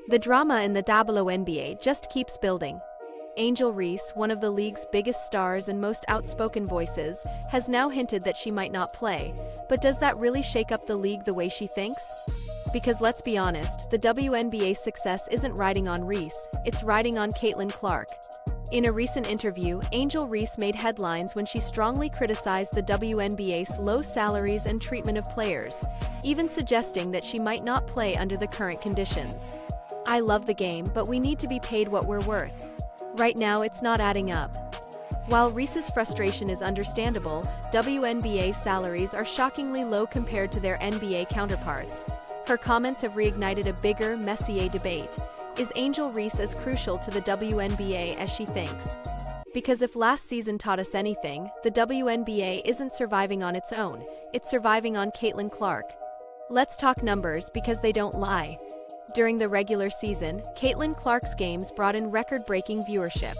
The drama in the WNBA just keeps building. Angel Reese, one of the league's biggest stars and most outspoken voices, has now hinted that she might not play. But does that really shake up the league the way she thinks? Because let's be honest, the WNBA's success isn't riding on Reese, it's riding on Caitlin Clark. In a recent interview, Angel Reese made headlines when she strongly criticized the WNBA's low salaries and treatment of players, even suggesting that she might not play under the current conditions. "I love the game, but we need to be paid what we're worth. Right now it's not adding up." While Reese's frustration is understandable, WNBA salaries are shockingly low compared to their NBA counterparts. Her comments have reignited a bigger, messier debate. Is Angel Reese as crucial to the WNBA as she thinks? Because if last season taught us anything, the WNBA isn't surviving on its own, it's surviving on Caitlin Clark. Let's talk numbers because they don't lie. During the regular season, Caitlin Clark's games brought in record-breaking viewership.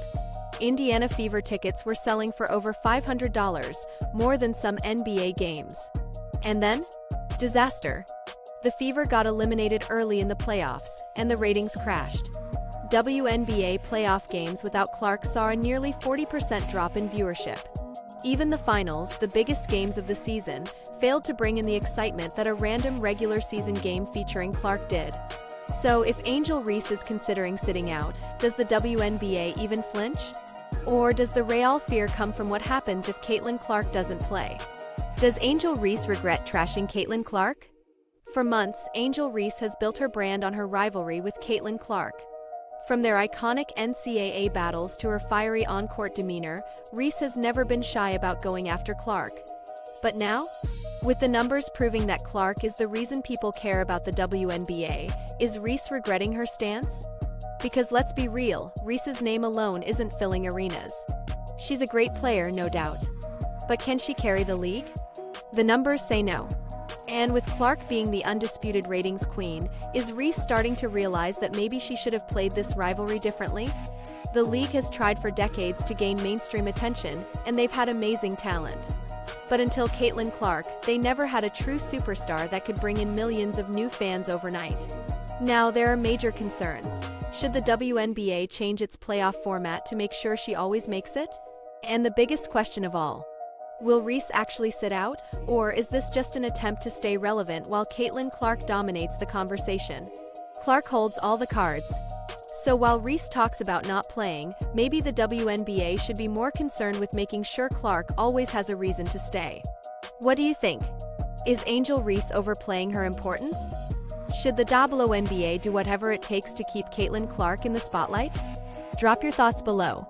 Indiana Fever tickets were selling for over $500, more than some NBA games. And then? Disaster. The Fever got eliminated early in the playoffs, and the ratings crashed. WNBA playoff games without Clark saw a nearly 40% drop in viewership. Even the finals, the biggest games of the season, failed to bring in the excitement that a random regular season game featuring Clark did. So if Angel Reese is considering sitting out, does the WNBA even flinch? Or does the real fear come from what happens if Caitlin Clark doesn't play? Does Angel Reese regret trashing Caitlin Clark? For months, Angel Reese has built her brand on her rivalry with Caitlin Clark. From their iconic NCAA battles to her fiery on-court demeanor, Reese has never been shy about going after Clark. But now? With the numbers proving that Clark is the reason people care about the WNBA, is Reese regretting her stance? Because let's be real, Reese's name alone isn't filling arenas. She's a great player, no doubt. But can she carry the league? The numbers say no. And with Clark being the undisputed ratings queen, is Reese starting to realize that maybe she should have played this rivalry differently? The league has tried for decades to gain mainstream attention, and they've had amazing talent. But until Caitlin Clark, they never had a true superstar that could bring in millions of new fans overnight. Now there are major concerns. Should the WNBA change its playoff format to make sure she always makes it? And the biggest question of all, will Reese actually sit out, or is this just an attempt to stay relevant while Caitlin Clark dominates the conversation? Clark holds all the cards. So while Reese talks about not playing, maybe the WNBA should be more concerned with making sure Clark always has a reason to stay. What do you think? Is Angel Reese overplaying her importance? Should the WNBA do whatever it takes to keep Caitlin Clark in the spotlight? Drop your thoughts below.